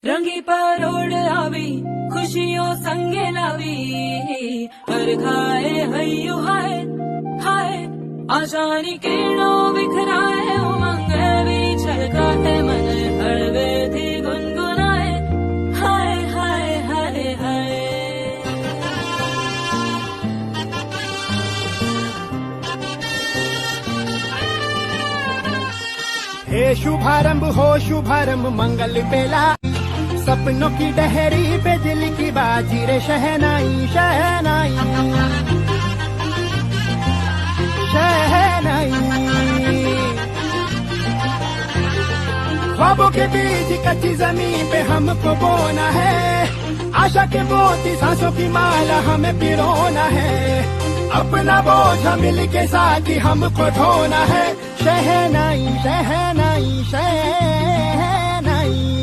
रंगी परोड़ आवी खुशियों संगे लावी हर खाए हय्यू हाय हाय आशानी किरणों बिखराए उमंग भी छलकाते मन हड़वे थी गुनगुनाए हाय हाय हाय हाय। हे शुभारंभ हो शुभारंभ मंगल बेला सपनों की डहरी पे दिल की बाजी रे शहनाई शहनाई शहनाई। ख्वाबों के बीज कच्ची जमीन पे हमको बोना है आशा के मोती सांसों की माला हमें पिरोना है अपना बोझ मिल के साथ ही हमको ढोना है शहनाई शहनाई शहनाई।